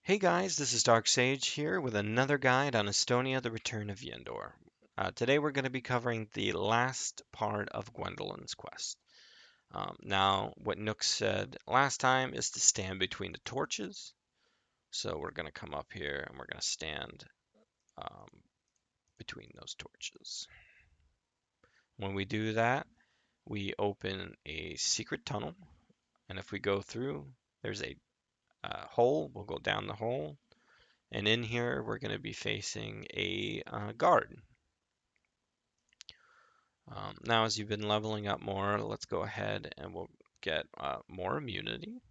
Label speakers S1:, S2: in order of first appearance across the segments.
S1: Hey guys, this is Dark Sage here with another guide on Estonia, the Return of Yendor. Today we're going to be covering the last part of Gwendolyn's quest. Now, what Nook said last time is to stand between the torches. So we're going to come up here and we're going to stand um, between those torches. When we do that, we open a secret tunnel. And if we go through, there's a hole. We'll go down the hole. And in here, we're going to be facing a guard. Now, as you've been leveling up more, let's go ahead and we'll get more immunity.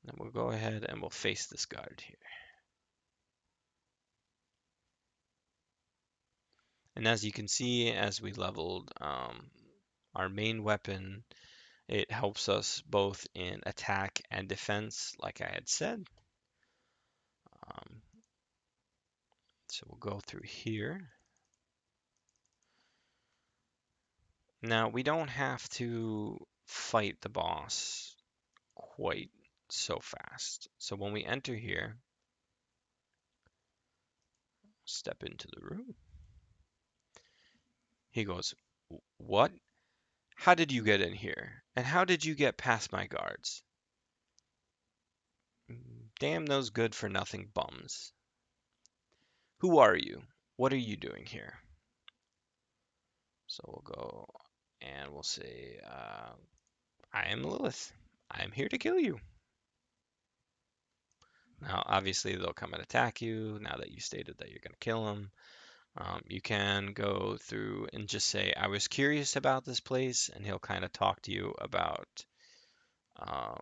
S1: And we'll go ahead and we'll face this guard here. And as you can see, as we leveled our main weapon, it helps us both in attack and defense, like I had said. Um, so we'll go through here. Now, we don't have to fight the boss quite so fast. So when we enter here, step into the room. He goes, "What? How did you get in here? And how did you get past my guards? Damn those good for nothing bums. Who are you? What are you doing here?" So we'll go and we'll say, I am Lilith. I am here to kill you. Now, obviously, they'll come and attack you now that you stated that you're going to kill them. You can go through and just say, I was curious about this place, and he'll kind of talk to you about. Um,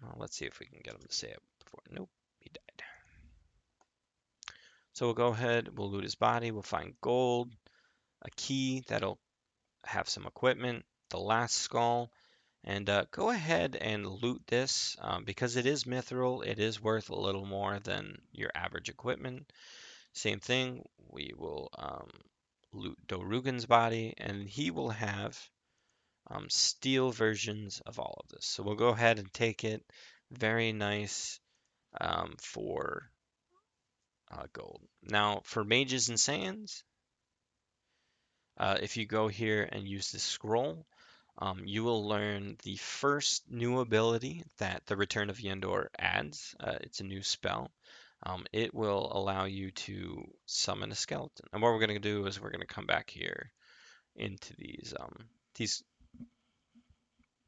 S1: well, let's see if we can get him to say it before. Nope, he died. So we'll go ahead, we'll loot his body, we'll find gold, a key that'll have some equipment, the last skull, and go ahead and loot this. Because it is mithril, it is worth a little more than your average equipment. Same thing, we will loot Dorugan's body, and he will have steel versions of all of this. So we'll go ahead and take it. Very nice for gold. Now, for mages and Saiyans, if you go here and use this scroll, you will learn the first new ability that the Return of Yendor adds. It's a new spell. It will allow you to summon a skeleton. And what we're going to do is we're going to come back here into these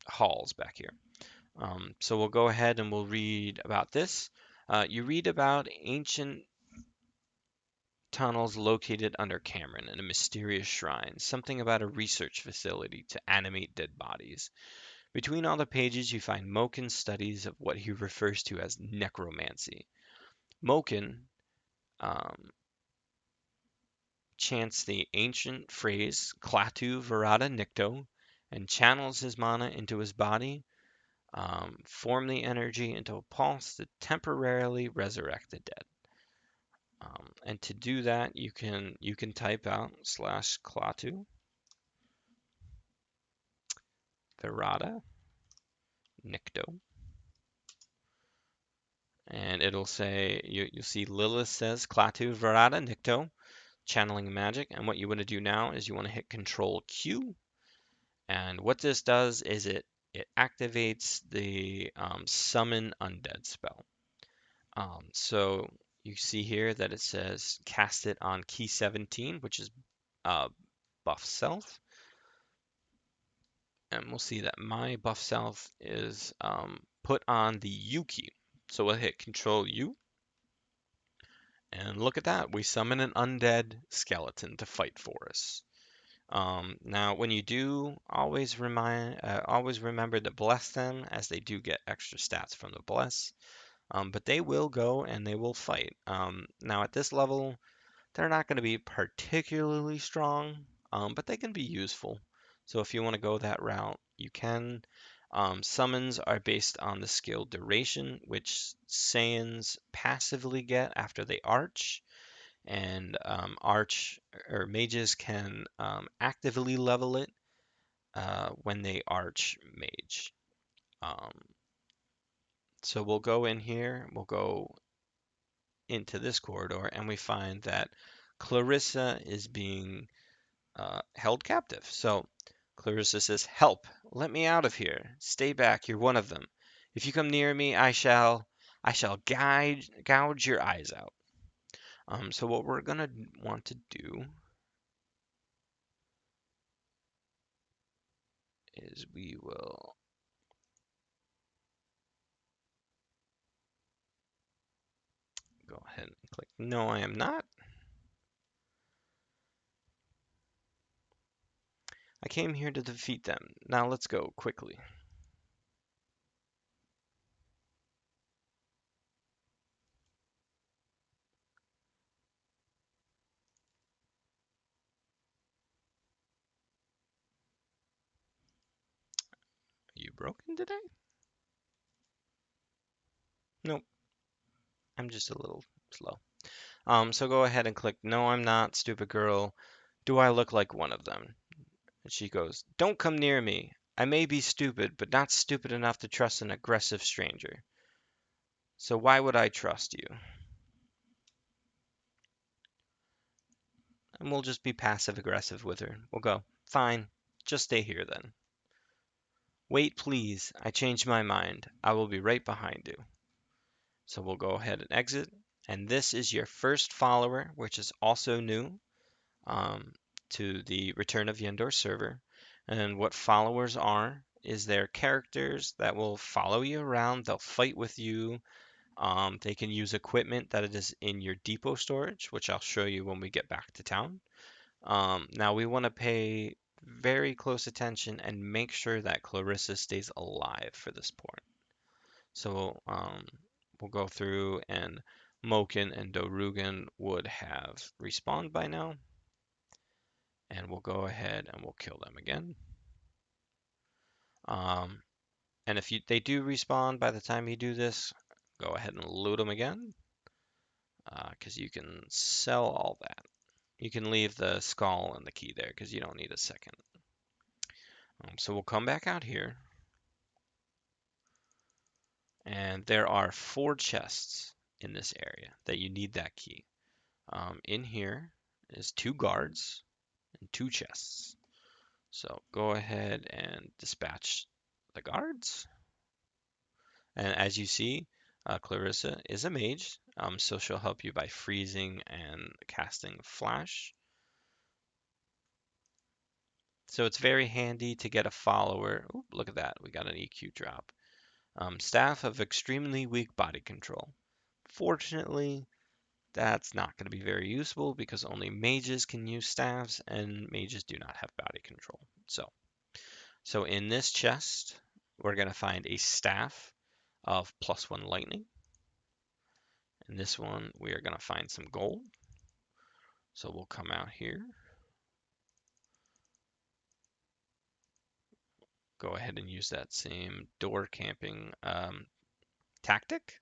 S1: halls back here. So we'll go ahead and we'll read about this. You read about ancient tunnels located under Cameron in a mysterious shrine, something about a research facility to animate dead bodies. Between all the pages, you find Mokin's studies of what he refers to as necromancy. Mokin um, chants the ancient phrase Klaatu Verada Nikto and channels his mana into his body, form the energy into a pulse to temporarily resurrect the dead. And to do that, you can type out slash Klaatu Verada Nikto, and it'll say you'll see Lilith says Klaatu Verada Nikto, channeling magic. And what you want to do now is you want to hit Control Q, and what this does is it activates the summon undead spell. So you see here that it says cast it on key 17, which is uh, buff self. And we'll see that my buff self is put on the U key. So we'll hit Control U. And look at that, we summon an undead skeleton to fight for us. Now, when you do, always remember to bless them, as they do get extra stats from the bless. But they will go and they will fight. Now, at this level, they're not going to be particularly strong, but they can be useful. So if you want to go that route, you can. Summons are based on the skill duration, which Saiyans passively get after they arch, and arch or mages can actively level it when they arch mage. Um, so we'll go in here, we'll go into this corridor, and we find that Clarissa is being held captive. So Clarissa says, "Help! Let me out of here! Stay back! You're one of them. If you come near me, I shall gouge your eyes out." So what we're gonna want to do is we will go ahead and click no, I am not. I came here to defeat them. Now let's go quickly. Are you broken today? Nope, I'm just a little slow. So go ahead and click no, I'm not, stupid girl. Do I look like one of them? And she goes, "Don't come near me. I may be stupid, but not stupid enough to trust an aggressive stranger. So why would I trust you?" And we'll just be passive aggressive with her. We'll go, "Fine, just stay here then." "Wait, please. I changed my mind. I will be right behind you." So we'll go ahead and exit. And this is your first follower, which is also new um, to the Return of Yendor server. And what followers are is they're characters that will follow you around. They'll fight with you. They can use equipment that is in your depot storage, which I'll show you when we get back to town. Now we want to pay very close attention and make sure that Clarissa stays alive for this point. So we'll go through, and Moken and Dorugan would have respawned by now. And we'll go ahead and we'll kill them again. Um, and if they do respawn by the time you do this, go ahead and loot them again, because you can sell all that. You can leave the skull and the key there because you don't need a second. So we'll come back out here, and there are 4 chests in this area that you need that key. In here is 2 guards and 2 chests. So go ahead and dispatch the guards. And as you see, Clarissa is a mage, so she'll help you by freezing and casting flash. So it's very handy to get a follower. Ooh, look at that, we got an EQ drop. Staff of extremely weak body control. Fortunately, that's not going to be very useful because only mages can use staffs, and mages do not have body control. So in this chest, we're going to find a staff of +1 lightning. In this one, we are going to find some gold. So we'll come out here, go ahead and use that same door camping tactic.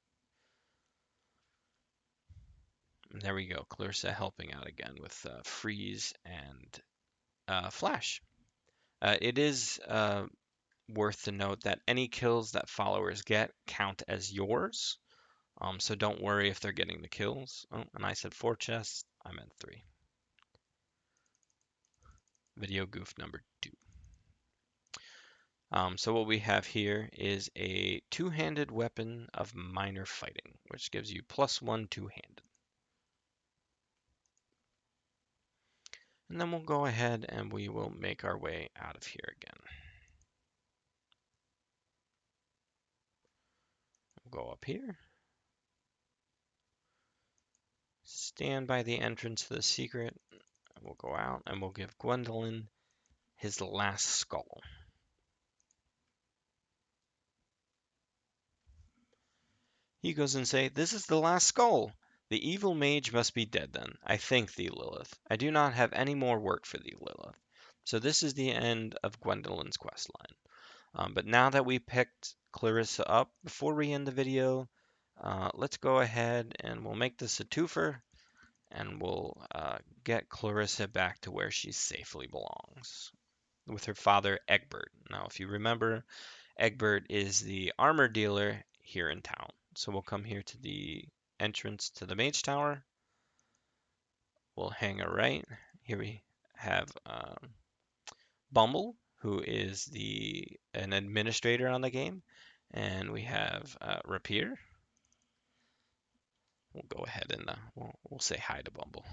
S1: And there we go, Clarissa helping out again with freeze and flash. It is worth to note that any kills that followers get count as yours. So don't worry if they're getting the kills. Oh, and I said 4 chests, I meant 3. Video goof number 2. So what we have here is a 2-handed weapon of minor fighting, which gives you +1 2-handed. And then we'll go ahead and we will make our way out of here again. We'll go up here. Stand by the entrance to the secret. And we'll go out and we'll give Gwendolyn his last skull. He goes and say, "This is the last skull. The evil mage must be dead then. I thank thee, Lilith. I do not have any more work for thee, Lilith." So this is the end of Gwendolyn's questline. But now that we picked Clarissa up, before we end the video, let's go ahead and we'll make this a twofer, and we'll get Clarissa back to where she safely belongs with her father, Egbert. Now, if you remember, Egbert is the armor dealer here in town. So we'll come here to the entrance to the Mage Tower. We'll hang a right. Here we have Bumble, who is an administrator on the game, and we have Rapier. We'll go ahead and we'll say hi to Bumble.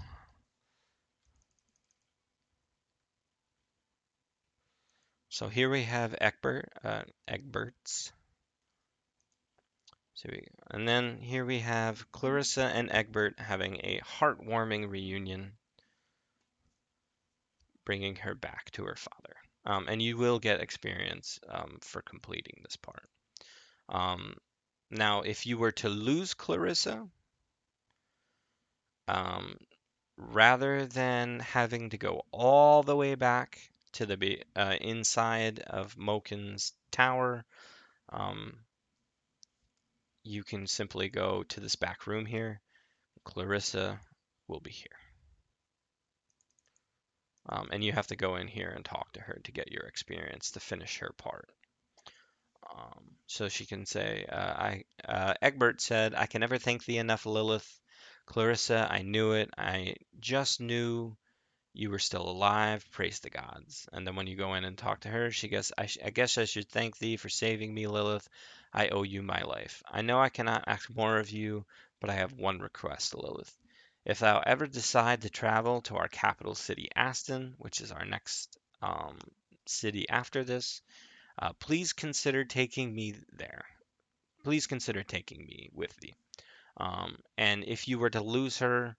S1: So here we have Egberts. And then here we have Clarissa and Egbert having a heartwarming reunion, bringing her back to her father. And you will get experience for completing this part. Now, if you were to lose Clarissa, um, rather than having to go all the way back to the inside of Mokin's tower, um, you can simply go to this back room here. Clarissa will be here. And you have to go in here and talk to her to get your experience to finish her part. So she can say, Egbert said, I can never thank thee enough, Lilith. Clarissa, I knew it. I just knew you were still alive. Praise the gods. And then when you go in and talk to her, she goes, I guess I should thank thee for saving me, Lilith. I owe you my life. I know I cannot ask more of you, but I have one request, Lilith. If thou ever decide to travel to our capital city, Aston, which is our next city after this, please consider taking me there. Please consider taking me with thee. And if you were to lose her,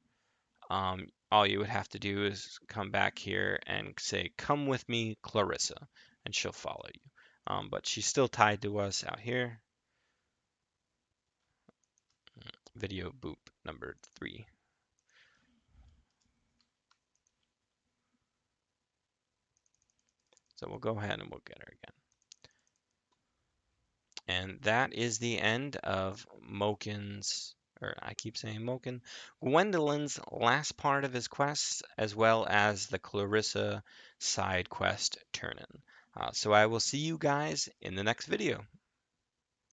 S1: all you would have to do is come back here and say, come with me, Clarissa, and she'll follow you. But she's still tied to us out here. Video boop number 3. So we'll go ahead and we'll get her again. And that is the end of Mokin's, or I keep saying Mokin, Gwendolyn's last part of his quest, as well as the Clarissa side quest turn-in. So I will see you guys in the next video.